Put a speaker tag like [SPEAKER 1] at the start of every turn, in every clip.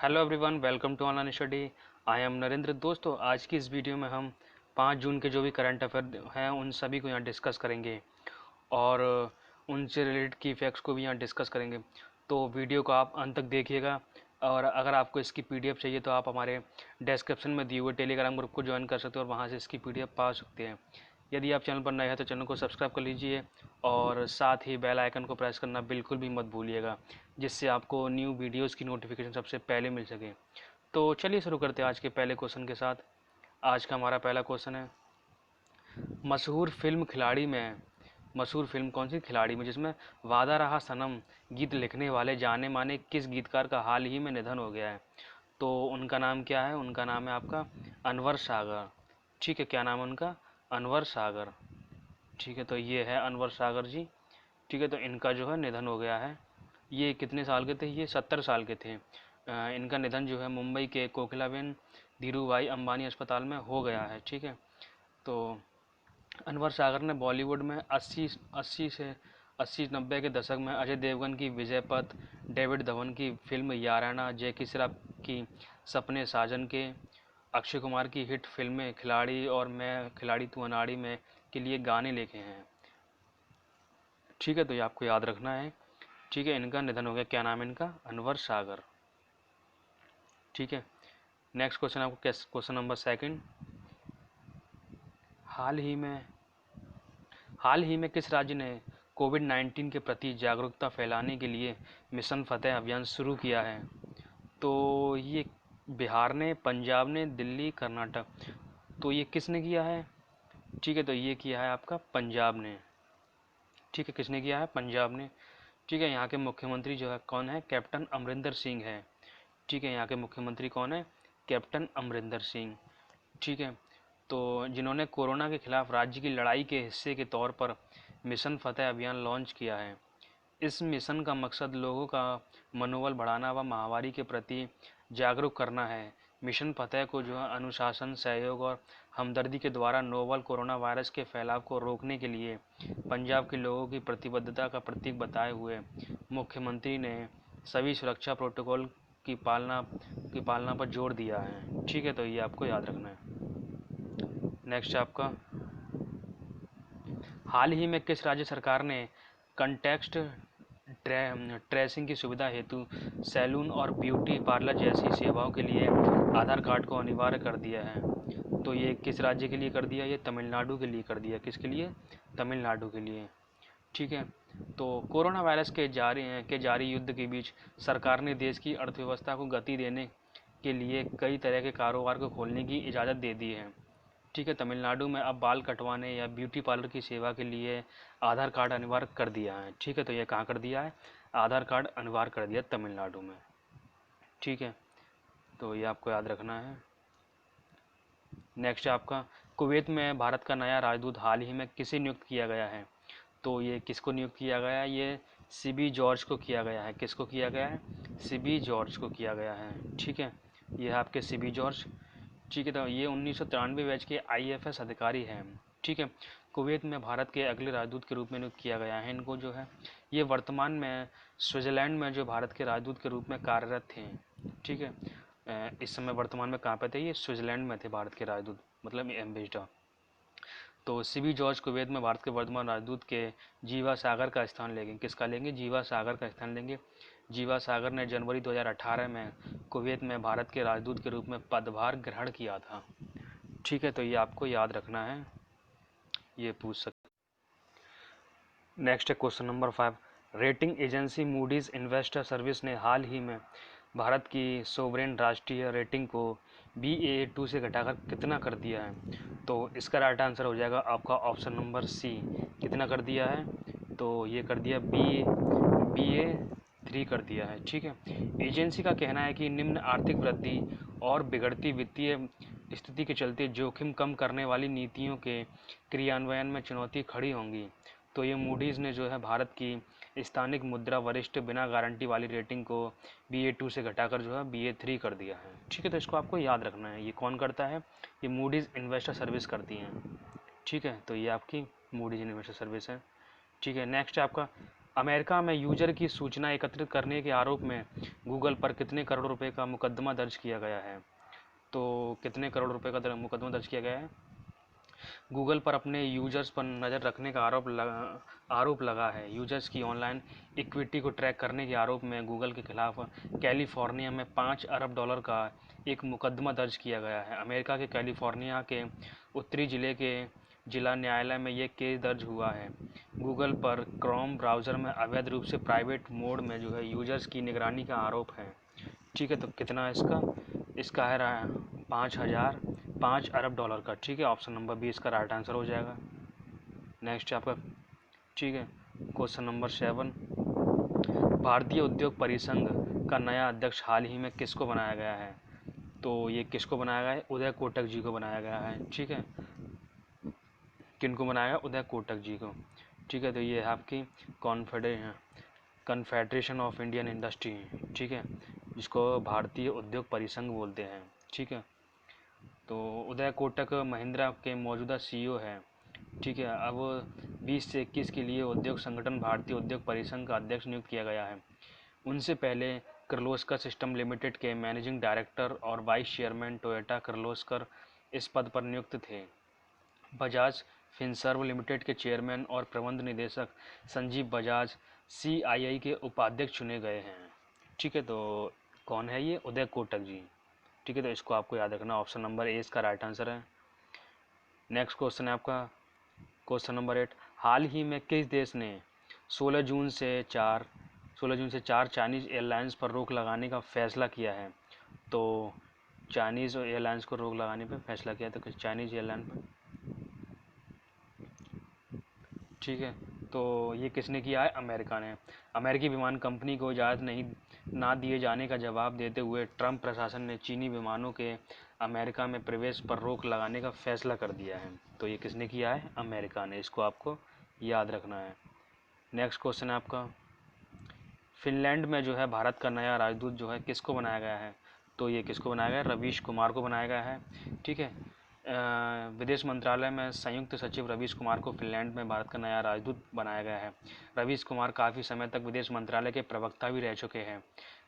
[SPEAKER 1] Hello everyone, welcome to online study. I am Narendra. दोस्तों, आज की इस वीडियो में हम 5 जून के जो भी करंट अफेयर हैं उन सभी को यहाँ डिस्कस करेंगे और उनसे रिलेटेड की फैक्ट्स को भी यहाँ डिस्कस करेंगे। तो वीडियो को आप अंत तक देखिएगा और अगर आपको इसकी पीडीएफ चाहिए तो आप हमारे डिस्क्रिप्शन में दिए हुए टेलीग्राम ग्रुप को ज्वाइन कर सकते हो और वहाँ से इसकी पीडीएफ पा सकते हैं। यदि आप चैनल पर नए हैं तो चैनल को सब्सक्राइब कर लीजिए और साथ ही बेल आइकन को प्रेस करना बिल्कुल भी मत भूलिएगा, जिससे आपको न्यू वीडियोस की नोटिफिकेशन सबसे पहले मिल सके। तो चलिए शुरू करते हैं आज के पहले क्वेश्चन के साथ। आज का हमारा पहला क्वेश्चन है, मशहूर फिल्म खिलाड़ी में, मशहूर फिल्म कौन सी खिलाड़ी में जिसमें वादा रहा सनम गीत लिखने वाले जाने माने किस गीतकार का हाल ही में निधन हो गया है? तो उनका नाम क्या है? उनका नाम है आपका अनवर सागर। ठीक है, क्या नाम है उनका? अनवर सागर। ठीक है, तो ये है अनवर सागर जी। ठीक है, तो इनका जो है निधन हो गया है। ये कितने साल के थे? ये 70 साल के थे। इनका निधन जो है मुंबई के कोकिलाबेन धीरूभाई अंबानी अस्पताल में हो गया है। ठीक है, तो अनवर सागर ने बॉलीवुड में 80 से 90 के दशक में अजय देवगन की विजयपथ, डेविड धवन की फिल्म याराना, जैकी श्रॉफ की सपने साजन के, अक्षय कुमार की हिट फिल्में खिलाड़ी और मैं खिलाड़ी तू अनाड़ी में के लिए गाने लिखे हैं। ठीक है, तो ये आपको याद रखना है। ठीक है, इनका निधन हो गया। क्या नाम है इनका? अनवर सागर। ठीक है, नेक्स्ट क्वेश्चन आपको क्वेश्चन नंबर सेकंड। हाल ही में किस राज्य ने कोविड-19 के प्रति जागरूकता फैलाने के लिए मिशन फतेह अभियान शुरू किया है? तो ये बिहार ने, पंजाब ने, दिल्ली, कर्नाटक। तो ये किसने किया है? ठीक है, तो ये किया है आपका पंजाब ने। ठीक है, किसने किया है? पंजाब ने। ठीक है, यहाँ के मुख्यमंत्री जो है कौन है? कैप्टन अमरिंदर सिंह है। ठीक है, यहाँ के मुख्यमंत्री कौन है? कैप्टन अमरिंदर सिंह। ठीक है, तो जिन्होंने कोरोना के खिलाफ राज्य की लड़ाई के हिस्से के तौर पर मिशन फतेह अभियान लॉन्च किया है। इस मिशन का मकसद लोगों का मनोबल बढ़ाना व महामारी के प्रति जागरूक करना है। मिशन फतेह को जो है अनुशासन, सहयोग और हमदर्दी के द्वारा नोवल कोरोना वायरस के फैलाव को रोकने के लिए पंजाब के लोगों की प्रतिबद्धता का प्रतीक बताए हुए मुख्यमंत्री ने सभी सुरक्षा प्रोटोकॉल की पालना पर जोर दिया है। ठीक है, तो ये आपको याद रखना है। नेक्स्ट आपका, हाल ही में किस राज्य सरकार ने कंटेक्स्ट ट्रेसिंग की सुविधा हेतु सैलून और ब्यूटी पार्लर जैसी सेवाओं के लिए आधार कार्ड को अनिवार्य कर दिया है? तो ये किस राज्य के लिए कर दिया? ये तमिलनाडु के लिए कर दिया। किसके लिए? तमिलनाडु के लिए। ठीक है, तो कोरोना वायरस के जारी युद्ध के बीच सरकार ने देश की अर्थव्यवस्था को गति देने के लिए कई तरह के कारोबार को खोलने की इजाज़त दे दी है। ठीक है, तमिलनाडु में अब बाल कटवाने या ब्यूटी पार्लर की सेवा के लिए आधार कार्ड अनिवार्य कर दिया है। ठीक है, तो ये कहाँ कर दिया है? आधार कार्ड अनिवार्य कर दिया तमिलनाडु में। ठीक है, तो ये आपको याद रखना है। नेक्स्ट आपका, कुवैत में भारत का नया राजदूत हाल ही में किसे नियुक्त किया गया है? तो ये किसको नियुक्त किया गया है? ये सीबी जॉर्ज को किया गया है। किसको किया गया है? सीबी जॉर्ज को किया गया है। ठीक है, ये है आपके सीबी जॉर्ज। ठीक है, तो ये 1993 बैच के आईएफएस अधिकारी हैं। ठीक है, कुवैत में भारत के अगले राजदूत के रूप में नियुक्त किया गया है इनको जो है। ये वर्तमान में स्विट्ज़रलैंड में जो भारत के राजदूत के रूप में कार्यरत थे। ठीक है, इस समय वर्तमान में कहाँ पे थे? ये स्विट्ज़रलैंड में थे भारत के राजदूत, मतलब एम्बेसडर। तो सीबी जॉर्ज कुवैत में भारत के वर्तमान राजदूत के जीवा सागर का स्थान लेंगे। किसका लेंगे? जीवा सागर का स्थान लेंगे। जीवा सागर ने जनवरी 2018 में कुवैत में भारत के राजदूत के रूप में पदभार ग्रहण किया था। ठीक है, तो ये आपको याद रखना है, ये पूछ सकते। नेक्स्ट है question number 5। Rating agency Moody's investor service ने हाल ही में भारत की सोवरेन राष्ट्रीय रेटिंग को Baa2 से घटाकर कितना कर दिया है? तो इसका राइट आंसर हो जाएगा आपका ऑप्शन नंबर सी। कितना कर दिया है? तो ये कर दिया Ba3 कर दिया है। ठीक है, एजेंसी का कहना है कि निम्न आर्थिक वृद्धि और बिगड़ती वित्तीय स्थिति के चलते जोखिम कम करने वाली नीतियों के क्रियान्वयन में चुनौती खड़ी होंगी। तो ये मूडीज़ ने जो है भारत की स्थानिक मुद्रा वरिष्ठ बिना गारंटी वाली रेटिंग को Ba2 से घटाकर जो है Ba3 कर दिया है। ठीक है, तो इसको आपको याद रखना है। ये कौन करता है? ये मूडीज़ इन्वेस्टर सर्विस करती हैं। ठीक है, तो ये आपकी मूडीज़ इन्वेस्टर सर्विस है। ठीक है, नेक्स्ट आपका अमेरिका में यूजर की सूचना एकत्रित करने के आरोप में गूगल पर कितने करोड़ रुपए का मुकदमा दर्ज किया गया है? तो कितने करोड़ रुपए का मुकदमा दर्ज किया गया है? गूगल पर अपने यूजर्स पर नज़र रखने का आरोप लगा है। यूजर्स की ऑनलाइन इक्विटी को ट्रैक करने के आरोप में गूगल के खिलाफ कैलिफोर्निया में 5 अरब डॉलर का एक मुकदमा दर्ज किया गया है। अमेरिका के कैलिफोर्निया के उत्तरी जिले के जिला न्यायालय में यह केस दर्ज हुआ है। गूगल पर क्रोम ब्राउज़र में अवैध रूप से प्राइवेट मोड में जो है यूजर्स की निगरानी का आरोप है। ठीक है, तो कितना है इसका? इसका है 5 अरब डॉलर का। ठीक है, ऑप्शन नंबर बी इसका राइट आंसर हो जाएगा। नेक्स्ट आपका, ठीक है, क्वेश्चन नंबर 7, भारतीय उद्योग परिसंघ का नया अध्यक्ष हाल ही में किसको बनाया गया है? तो ये किसको बनाया गया है? उदय कोटक जी को बनाया गया है। ठीक है, किनको बनाया गया? उदय कोटक जी को। ठीक है, तो ये है आपकी कॉन्फेडरेशन ऑफ इंडियन इंडस्ट्री। ठीक है, जिसको भारतीय उद्योग परिसंघ बोलते हैं। ठीक है, तो उदय कोटक महिंद्रा के मौजूदा सीईओ हैं। ठीक है, अब 20 से 21 के लिए उद्योग संगठन भारतीय उद्योग परिसंघ का अध्यक्ष नियुक्त किया गया है। उनसे पहले किर्लोस्कर सिस्टम लिमिटेड के मैनेजिंग डायरेक्टर और वाइस चेयरमैन टोयोटा किर्लोस्कर इस पद पर नियुक्त थे। बजाज फिनसर्व लिमिटेड के चेयरमैन और प्रबंध निदेशक संजीव बजाज सीआईआई के उपाध्यक्ष चुने गए हैं। ठीक है, तो कौन है ये? उदय कोटक जी। ठीक है, तो इसको आपको याद रखना, ऑप्शन नंबर ए इसका राइट आंसर है। नेक्स्ट क्वेश्चन है आपका क्वेश्चन नंबर 8, हाल ही में किस देश ने 16 जून से 4 चाइनीज़ एयरलाइंस पर रोक लगाने का फैसला किया है? तो चाइनीज़ एयरलाइंस को रोक लगाने पर फैसला किया, तो किस चाइनीज़ एयरलाइन पर? ठीक है, तो ये किसने किया है? अमेरिका ने। अमेरिकी विमान कंपनी को इजाज़त ना दिए जाने का जवाब देते हुए ट्रंप प्रशासन ने चीनी विमानों के अमेरिका में प्रवेश पर रोक लगाने का फैसला कर दिया है। तो ये किसने किया है? अमेरिका ने। इसको आपको याद रखना है। नेक्स्ट क्वेश्चन है आपका, फिनलैंड में जो है भारत का नया राजदूत जो है किसको बनाया गया है? तो ये किसको बनाया गया है? रवीश कुमार को बनाया गया है। ठीक है, विदेश मंत्रालय में संयुक्त सचिव रवीश कुमार को फिनलैंड में भारत का नया राजदूत बनाया गया है। रवीश कुमार काफ़ी समय तक विदेश मंत्रालय के प्रवक्ता भी रह चुके हैं।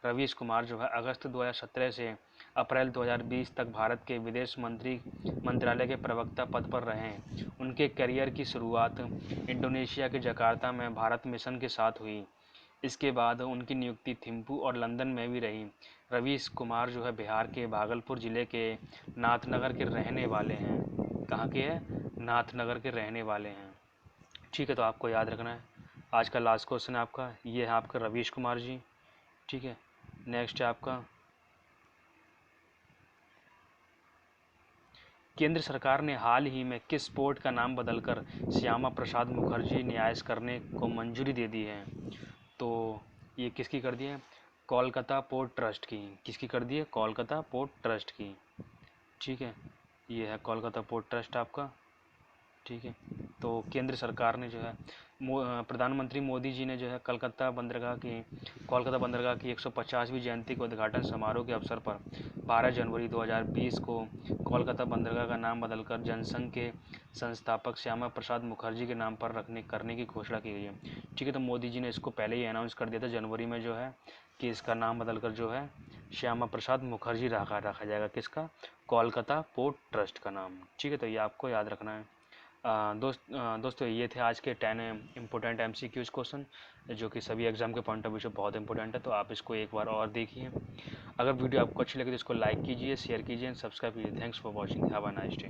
[SPEAKER 1] रवीश कुमार जो है अगस्त 2017 से अप्रैल 2020 तक भारत के विदेश मंत्रालय के प्रवक्ता पद पर रहे। उनके करियर की शुरुआत इंडोनेशिया के जकार्ता में भारत मिशन के साथ हुई। इसके बाद उनकी नियुक्ति थिम्पू और लंदन में भी रही। रवीश कुमार जो है बिहार के भागलपुर ज़िले के नाथनगर के रहने वाले हैं। कहाँ के हैं? नाथनगर के रहने वाले हैं। ठीक है, तो आपको याद रखना है। आज का लास्ट क्वेश्चन है आपका, ये है आपका रवीश कुमार जी। ठीक है, नेक्स्ट है आपका, केंद्र सरकार ने हाल ही में किस पोर्ट का नाम बदलकर श्यामा प्रसाद मुखर्जी न्यास करने को मंजूरी दे दी है? तो ये किसकी कर दी है? कोलकाता पोर्ट ट्रस्ट की। किसकी कर दी है? कोलकाता पोर्ट ट्रस्ट की। ठीक है, ये है कोलकाता पोर्ट ट्रस्ट आपका। ठीक है, तो केंद्र सरकार ने जो है प्रधानमंत्री मोदी जी ने जो है कोलकाता बंदरगाह की 150वीं जयंती के उद्घाटन समारोह के अवसर पर 12 जनवरी 2020 को कोलकाता बंदरगाह का नाम बदलकर जनसंघ के संस्थापक श्यामा प्रसाद मुखर्जी के नाम पर करने की घोषणा की गई है। ठीक है, तो मोदी जी ने इसको पहले ही अनाउंस कर दिया था जनवरी में जो है कि इसका नाम बदलकर जो है श्यामा प्रसाद मुखर्जी रखा जाएगा। किसका? कोलकाता पोर्ट ट्रस्ट का नाम। ठीक है, तो ये आपको याद रखना है। दोस्तों ये थे आज के 10 इम्पोर्टेंट MCQs क्वेश्चन जो कि सभी एग्जाम के पॉइंट ऑफ व्यू से बहुत इंपॉर्टेंट है। तो आप इसको एक बार और देखिए। अगर वीडियो आपको अच्छी लगे तो इसको लाइक कीजिए, शेयर कीजिए एंड सब्सक्राइब कीजिए। Thanks for watching. Have a nice day.